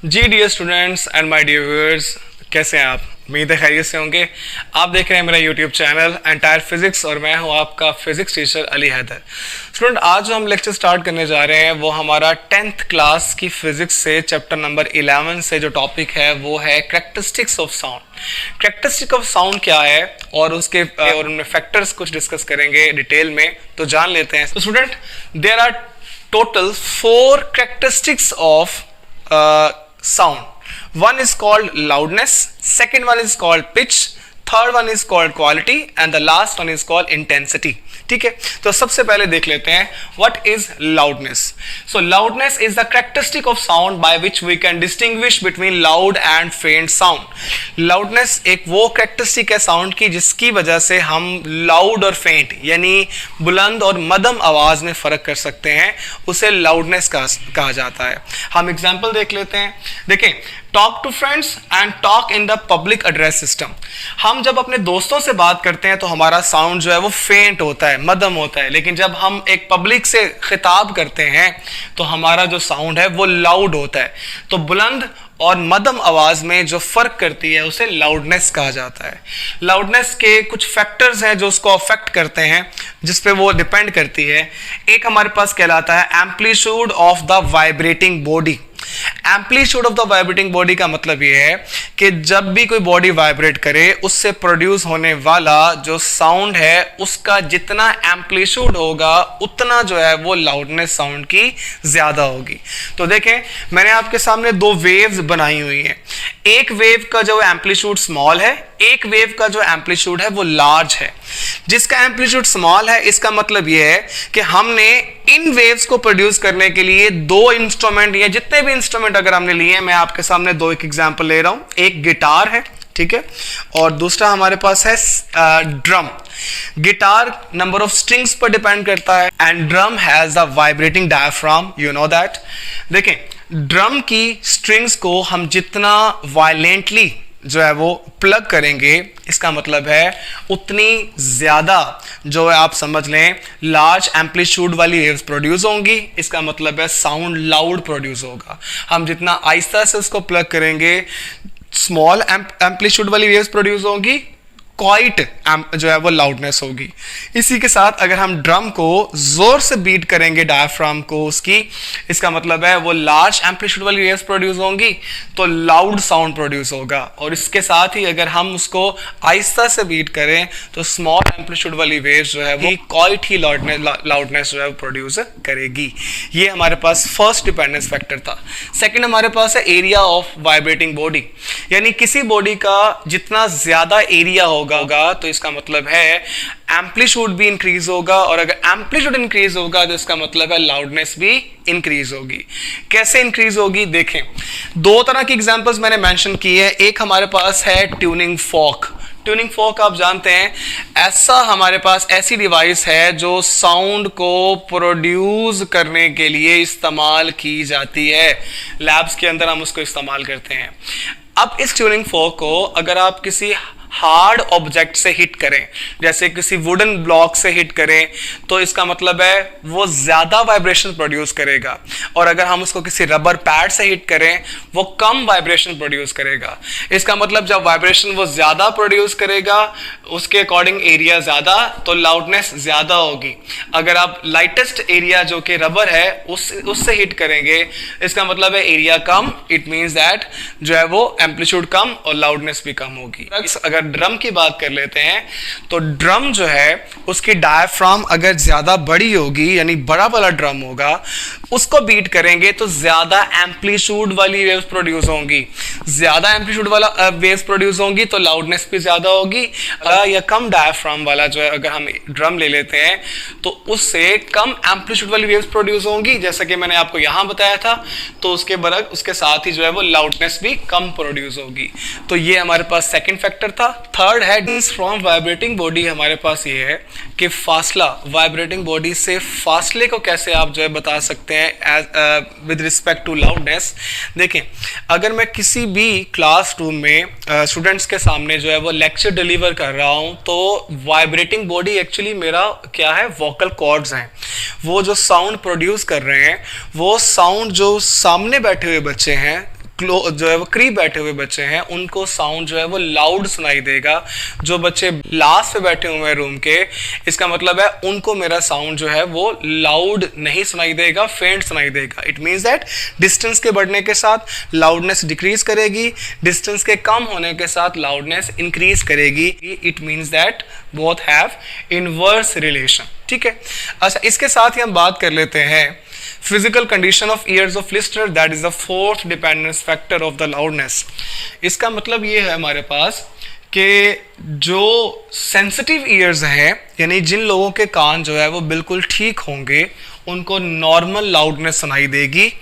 Ji dear students and my dear viewers, कैसे हैं आप? उम्मीद है खैरियत से होंगे। आप देख रहे हैं मेरा यूट्यूब चैनल एंटायर फिजिक्स और मैं हूं आपका physics teacher Ali Haider. Student, आज जो हम लेक्चर स्टार्ट करने जा रहे हैं वो हमारा 10th क्लास की फिजिक्स से चैप्टर नंबर 11 से जो टॉपिक है वो है characteristics of sound. Characteristic of sound क्या है और उसके और उनमें फैक्टर्स कुछ डिस्कस करेंगे डिटेल में, तो जान लेते हैं। तो student, there are total 4 characteristics of sound. One is called loudness, second one is called pitch, third one is called quality and the last one is called intensity. ठीक है, तो सबसे पहले देख लेते हैं what is loudness. So loudness is the characteristic of sound by which we can distinguish between loud and faint sound. Loudness एक वो कैरेक्टरिस्टिक है साउंड की जिसकी वजह से हम लाउड और फेंट यानी बुलंद और मध्यम आवाज में फर्क कर सकते हैं, उसे लाउडनेस कहा जाता है। हम एग्जाम्पल देख लेते हैं। देखें, talk to friends and talk in the public address system. हम जब अपने दोस्तों से बात करते हैं तो हमारा साउंड जो है वो फेंट होता है, मध्यम होता है, लेकिन जब हम एक पब्लिक से खिताब करते हैं तो हमारा जो साउंड है वो लाउड होता है। तो बुलंद और मध्यम आवाज में जो फर्क करती है उसे लाउडनेस कहा जाता है। लाउडनेस के कुछ फैक्टर्स हैं जो उसको अफेक्ट करते हैं, जिस पे वो डिपेंड करती है। एक हमारे पास कहलाता है amplitude of the vibrating body. Amplitude of the vibrating body का मतलब यह है कि जब भी कोई बॉडी वाइब्रेट करे उससे प्रोड्यूस होने वाला जो साउंड है उसका जितना एम्पलीट्यूड होगा उतना जो है वो लाउडनेस साउंड की ज्यादा होगी। तो देखें, मैंने आपके सामने 2 वेव्स बनाई हुई हैं। एक वेव का जो एम्पलीट्यूड स्मॉल है, एक वेव का जो एम्पलीट्यूड है वो लार्ज है। जिसका एम्पलीट्यूड स्मॉल है इसका मतलब यह है कि हमने इन वेव्स को प्रोड्यूस करने के लिए 2 इंस्ट्रूमेंट या जितने भी इंस्ट्रूमेंट अगर हमने लिए हैं, मैं आपके सामने 2 एक एग्जांपल ले रहा हूं। एक गिटार है, ठीक है, और दूसरा हमारे पास है drum. Guitar number of strings पर डिपेंड करता है and drum has a vibrating diaphragm, you know that. देखें, ड्रम की स्ट्रिंग्स को हम जितना वायलेंटली जो है वो प्लग करेंगे, इसका मतलब है उतनी ज्यादा जो है आप समझ लें लार्ज एम्पलीट्यूड वाली वेव्स प्रोड्यूस होंगी। इसका मतलब है साउंड लाउड प्रोड्यूस होगा। हम जितना आहिस्ता से उसको प्लग करेंगे स्मॉल एम्पलीट्यूड वाली वेव्स प्रोड्यूस होंगी, क्वाइट जो है वो लाउडनेस होगी। इसी के साथ अगर हम ड्रम को जोर से बीट करेंगे डायफ्राम को उसकी, इसका मतलब है वो लार्ज एम्पलीट्यूड वाली वेव्स प्रोड्यूस होंगी तो लाउड साउंड प्रोड्यूस होगा। और इसके साथ ही अगर हम उसको आहिस्ता से बीट करें तो स्मॉल एम्पलीट्यूड वाली वेव्स जो है वो क्वाइट ही लाउडनेस जो है वो प्रोड्यूस करेगी। ये हमारे पास फर्स्ट डिपेंडेंस फैक्टर था। सेकेंड हमारे पास है एरिया ऑफ वाइब्रेटिंग बॉडी, यानी किसी बॉडी का जितना ज्यादा एरिया होगा तो इसका मतलब है एम्पलीट्यूड भी इंक्रीज होगा, और अगर एम्पलीट्यूड इंक्रीज होगा तो इसका मतलब है लाउडनेस भी इंक्रीज होगी। कैसे इंक्रीज होगी? देखें, 2 तरह की एग्जांपल्स मैंने मेंशन की है। एक हमारे पास है ट्यूनिंग फॉर्क। ट्यूनिंग फॉर्क आप जानते हैं, ऐसा हमारे पास ऐसी डिवाइस है जो साउंड को प्रोड्यूस करने के लिए इस्तेमाल की जाती है। लैब्स के अंदर हम उसको इस्तेमाल करते हैं। अब इस ट्यूनिंग फॉर्क को अगर आप किसी हार्ड ऑब्जेक्ट से हिट करें, जैसे किसी वुडन ब्लॉक से हिट करें, तो इसका मतलब है वो ज्यादा वाइब्रेशन प्रोड्यूस करेगा। और अगर हम उसको किसी रबर पैड से हिट करें वो कम वाइब्रेशन प्रोड्यूस करेगा। इसका मतलब जब वाइब्रेशन वो ज्यादा प्रोड्यूस करेगा उसके अकॉर्डिंग एरिया ज्यादा, तो लाउडनेस ज्यादा होगी। अगर आप लाइटेस्ट एरिया जो कि रबर है उससे हिट करेंगे, इसका मतलब है area come, it means that जो है वो एम्पलीट्यूड कम और लाउडनेस भी कम होगी। अगर ड्रम की बात कर लेते हैं तो ड्रम जो है उसकी डायफ्राम अगर ज्यादा बड़ी होगी यानी बड़ा वाला ड्रम होगा, उसको बीट करेंगे तो ज्यादा एम्पलीट्यूड वाली वेव्स प्रोड्यूस होंगी। ज्यादा एम्पलीट्यूड वाला वेव्स प्रोड्यूस होंगी तो लाउडनेस भी ज्यादा होगी। या कम डायफ्राम वाला जो है अगर हम ड्रम ले लेते हैं तो उससे कम एम्पलीट्यूड वाली वेव्स प्रोड्यूस होंगी, जैसा कि मैंने आपको यहां बताया था। तो उसके साथ ही जो है वो लाउडनेस भी कम प्रोड्यूस होगी। तो ये हमारे पास सेकंड फैक्टर था। थर्ड है डिस्टेंस फ्रॉम वाइब्रेटिंग बॉडी। हमारे पास ये है कि फासला, वाइब्रेटिंग बॉडी से फासले को कैसे आप जो है बता सकते हैं विद रिस्पेक्ट टू लाउडनेस। देखें, अगर मैं किसी भी क्लासरूम में स्टूडेंट्स के सामने जो है वो लेक्चर डिलीवर कर रहा हूं तो वाइब्रेटिंग बॉडी एक्चुअली मेरा क्या है, वोकल कॉर्ड्स हैं। वो जो साउंड प्रोड्यूस कर रहे हैं वो साउंड जो सामने बैठे हुए बच्चे हैं जो है वो करीब बैठे हुए बच्चे हैं उनको साउंड जो है वो लाउड सुनाई देगा। जो बच्चे लास्ट पे बैठे हुए हैं रूम के, इसका मतलब है उनको मेरा साउंड जो है वो लाउड नहीं सुनाई देगा, फेंट सुनाई देगा। इट मीन्स दैट डिस्टेंस के बढ़ने के साथ लाउडनेस डिक्रीज करेगी, डिस्टेंस के कम होने के साथ लाउडनेस इंक्रीज करेगी। It means that both have inverse relation. ठीक है, अच्छा इसके साथ ही हम बात कर लेते हैं physical condition of ears of listener, that is the fourth dependence factor of the loudness. इसका मतलब ये है हमारे पास कि जो सेंसिटिव ईयर्स हैं, यानी जिन लोगों के कान जो है वो बिल्कुल ठीक होंगे उनको नॉर्मल लाउडनेस सुनाई देगी।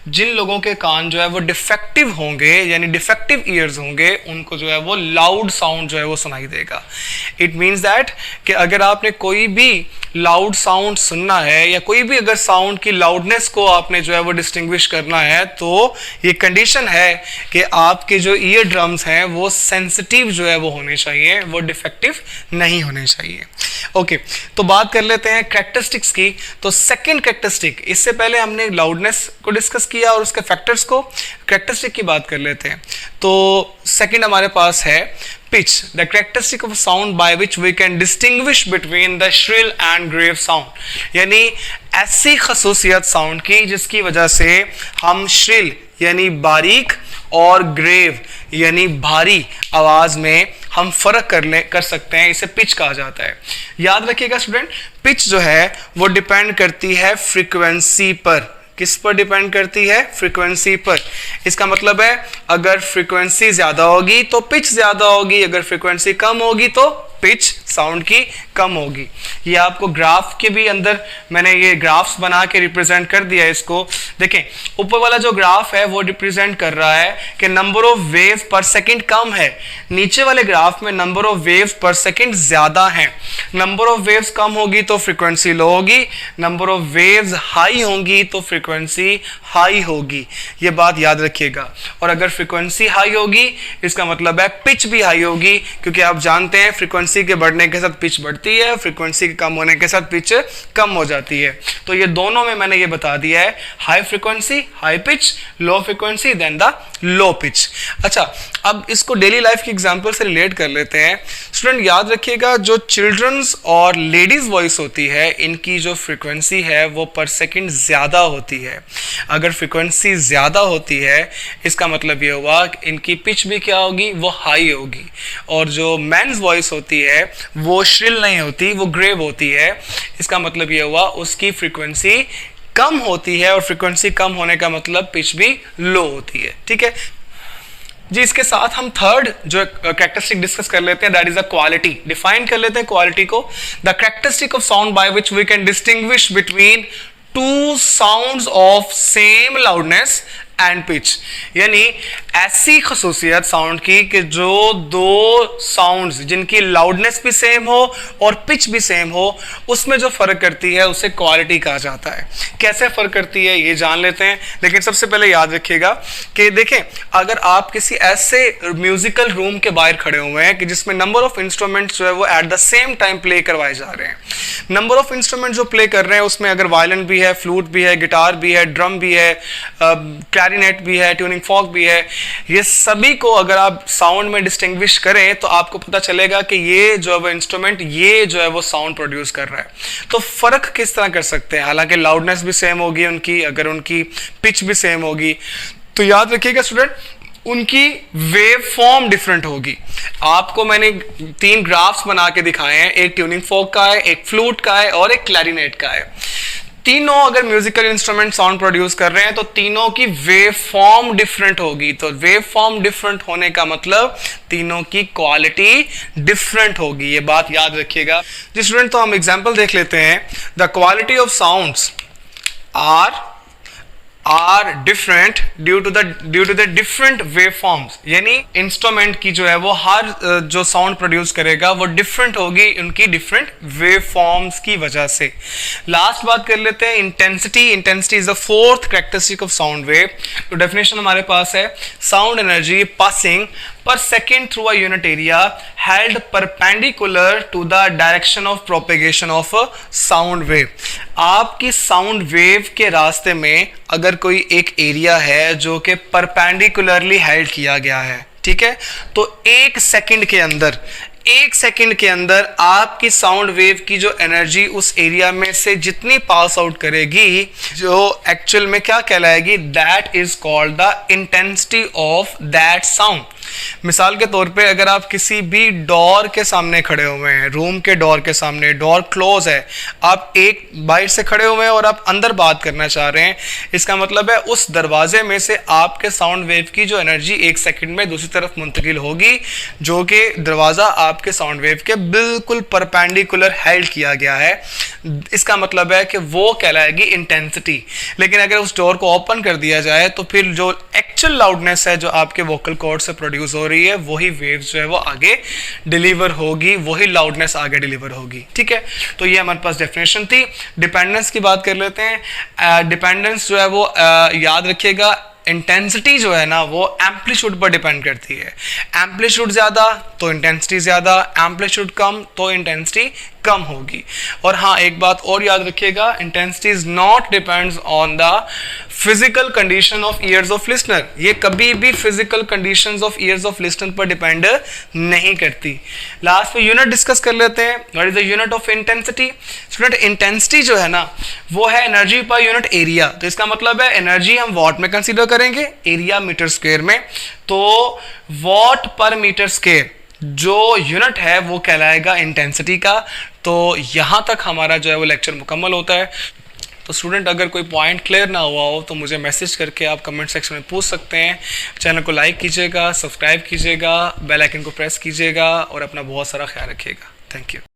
जिन लोगों के कान जो है वो डिफेक्टिव होंगे यानी डिफेक्टिव ईयर्स होंगे उनको जो है वो लाउड साउंड जो है वो सुनाई देगा। इट मीन्स दैट कि अगर आपने कोई भी लाउड साउंड सुनना है या कोई भी अगर साउंड की लाउडनेस को आपने जो है वो डिस्टिंग्विश करना है तो ये कंडीशन है कि आपके जो ईयर ड्रम्स हैं वो सेंसिटिव जो है वो होने चाहिए, वो डिफेक्टिव नहीं होने चाहिए। ओके, तो बात कर लेते हैं कैरेक्टरिस्टिक्स की। तो सेकंड कैरेक्टरिस्टिक, इससे पहले हमने लाउडनेस को डिस्कस किया और उसके फैक्टर्स को, कैरेक्टरिस्टिक की बात कर लेते हैं। तो सेकंड हमारे पास है pitch, the characteristic of sound by which we can distinguish between the shrill and grave sound, यानी ऐसी खसूसियत साउंड की जिसकी वजह से हम shrill यानी बारीक और ग्रेव यानी भारी आवाज में हम फर्क कर सकते हैं। इसे पिच कहा जाता है। याद रखिएगा स्टूडेंट, पिच जो है वो डिपेंड करती है फ्रीक्वेंसी पर। किस पर डिपेंड करती है? फ्रीक्वेंसी पर। इसका मतलब है अगर फ्रीक्वेंसी ज्यादा होगी तो पिच ज्यादा होगी, अगर फ्रीक्वेंसी कम होगी तो पिच साउंड की कम होगी। ये आपको ग्राफ के भी अंदर मैंने ये ग्राफ्स बना के रिप्रेजेंट कर दिया है। इसको देखें, ऊपर वाला जो ग्राफ है वो रिप्रेजेंट कर रहा है कि नंबर ऑफ वेव्स पर सेकंड कम है, नीचे वाले ग्राफ में नंबर ऑफ वेव्स पर सेकंड ज्यादा है। नंबर ऑफ वेव्स कम होगी तो फ्रीक्वेंसी लो होगी, नंबर ऑफ वेव्स हाई होंगी तो फ्रीक्वेंसी हाई होगी। ये बात याद रखिएगा। और अगर फ्रीक्वेंसी हाई होगी इसका मतलब है पिच भी हाई होगी, क्योंकि आप जानते हैं फ्रीक्वेंसी के बढ़ने के साथ पिच बढ़ती है, फ्रीक्वेंसी के कम होने के साथ पिच कम हो जाती है। तो ये दोनों में मैंने ये बता दिया है, high frequency high pitch, low frequency then the low pitch. अच्छा, अब इसको डेली लाइफ की एग्जांपल से रिलेट कर लेते हैं। स्टूडेंट याद रखिएगा, जो चिल्ड्रंस और लेडीज वॉइस होती है इनकी जो फ्रीक्वेंसी है वो पर सेकंड ज्यादा होती है। अगर फ्रीक्वेंसी ज्यादा होती है इसका मतलब ये हुआ कि इनकी पिच भी क्या होगी? वो हाई होगी। और जो मेंस वॉइस होती है वो श्रिल नहीं होती, वो ग्रेव होती है। इसका मतलब ये हुआ उसकी फ्रीक्वेंसी कम होती है, और फ्रीक्वेंसी कम होने का मतलब पिच भी लो होती है। ठीक है जी, इसके साथ हम थर्ड जो कैरेक्टरिस्टिक डिस्कस कर लेते हैं, that is the quality. Define कर लेते हैं क्वालिटी को। The characteristic of sound by which we can distinguish between two sounds of same loudness and pitch, यानी ऐसी खसूसियत साउंड की कि जो दो साउंड्स जिनकी लाउडनेस भी सेम हो और पिच भी सेम हो उसमें जो फर्क करती है उसे क्वालिटी कहा जाता है। कैसे फर्क करती है ये जान लेते हैं, लेकिन सबसे पहले याद रखिएगा कि देखें, अगर आप किसी ऐसे म्यूजिकल रूम के बाहर खड़े हुए हैं कि जिसमें नंबर ऑफ इंस्ट्रूमेंट्स जो है वो at the same time play करवाए जा रहे हैं, नंबर ऑफ इंस्ट्रूमेंट जो प्ले कर रहे हैं उसमें अगर वायलिन भी है, फ्लूट भी है, गिटार भी है, ड्रम भी है, क्लैरिनेट भी है, ट्यूनिंग फॉर्क भी है, ये सभी को अगर आप साउंड में डिस्टिंग्विश करें तो आपको पता चलेगा कि ये जो है वो इंस्ट्रूमेंट ये जो है वो साउंड प्रोड्यूस कर रहा है। तो फर्क किस तरह कर सकते हैं? हालांकि लाउडनेस भी सेम होगी उनकी, अगर उनकी पिच भी सेम होगी तो याद रखिएगा स्टूडेंट, उनकी वेव फॉर्म डिफरेंट होगी। आपको मैंने 3 ग्राफ्स बना के दिखाए हैं, एक ट्यूनिंग फॉर्क का है, एक फ्लूट का है और एक क्लैरिनेट का है। तीनों अगर म्यूजिकल इंस्ट्रूमेंट साउंड प्रोड्यूस कर रहे हैं तो तीनों की वेव फॉर्म डिफरेंट होगी। तो वेव फॉर्म डिफरेंट होने का मतलब तीनों की क्वालिटी डिफरेंट होगी। ये बात याद रखिएगा जी स्टूडेंट। तो हम एग्जांपल देख लेते हैं। The quality of sounds are different due to the different wave forms, यानी इंस्ट्रूमेंट की जो है वो हर जो साउंड प्रोड्यूस करेगा वो डिफरेंट होगी उनकी डिफरेंट वेव फॉर्म्स की वजह से। लास्ट बात कर लेते हैं intensity. Intensity is the fourth characteristic of sound wave. तो डेफिनेशन हमारे पास है, sound energy passing per second through a unit area held perpendicular to the direction of propagation of a sound wave. आपकी sound wave के रास्ते में अगर कोई एक एरिया है जो कि परपेंडिकुलरली हेल्ड किया गया है, ठीक है, तो एक सेकंड के अंदर आपकी साउंड वेव की जो एनर्जी उस एरिया में से जितनी पास आउट करेगी, जो एक्चुअल में क्या कहलाएगी, that is called the intensity of that sound. मिसाल के तौर पे अगर आप किसी भी डोर के सामने खड़े हुए हैं, रूम के डोर के सामने, डोर क्लोज है, आप एक बाहर से खड़े हुए हैं और आप अंदर बात करना चाह रहे हैं, इसका मतलब है उस दरवाजे में से आपके साउंड वेव की जो एनर्जी एक सेकंड में दूसरी तरफ मुंतकिल होगी, जो कि दरवाजा आपके साउंड वेव के बिल्कुल परपेंडिकुलर हेल्ड किया गया है. इसका मतलब है कि वो कहलाएगी इंटेंसिटी. लेकिन अगर उस डोर को ओपन कर दिया जाए तो फिर जो एक्चुअल लाउडनेस है जो आपके वोकल कॉर्ड से प्रोड्यूस हो रही है, वही वेव्स जो है वो आगे डिलीवर होगी, वही लाउडनेस आगे डिलीवर होगी. ठीक है, तो ये हमारे पास डेफिनेशन थी. डिपेंडेंस की बात कर लेते हैं. डिपेंडेंस जो है वो याद रखिएगा, इंटेंसिटी जो है ना वो एम्पलीट्यूड पर डिपेंड करती है. एम्पलीट्यूड ज्यादा तो इंटेंसिटी ज्यादा, एम्पलीट्यूड कम तो इंटेंसिटी कम होगी. और हाँ, एक बात और याद रखिएगा, intensity is not depends on the physical condition of ears of listener. ये कभी भी physical conditions of ears of listener पर डिपेंड नहीं करती. लास्ट में यूनिट डिस्कस कर लेते हैं. What is the unit of intensity? Student, intensity जो है ना वो है एनर्जी पर यूनिट एरिया. तो इसका मतलब है एनर्जी हम वॉट में कंसीडर करेंगे, एरिया मीटर स्क्वायर में. तो वॉट पर मीटर स्क्वायर जो यूनिट है वो कहलाएगा इंटेंसिटी का. तो यहां तक हमारा जो है वो लेक्चर मुकम्मल होता है. तो स्टूडेंट, अगर कोई पॉइंट क्लियर ना हुआ हो तो मुझे मैसेज करके आप कमेंट सेक्शन में पूछ सकते हैं. चैनल को लाइक कीजिएगा, सब्सक्राइब कीजिएगा, बेल आइकन को प्रेस कीजिएगा और अपना बहुत सारा ख्याल रखिएगा. Thank you.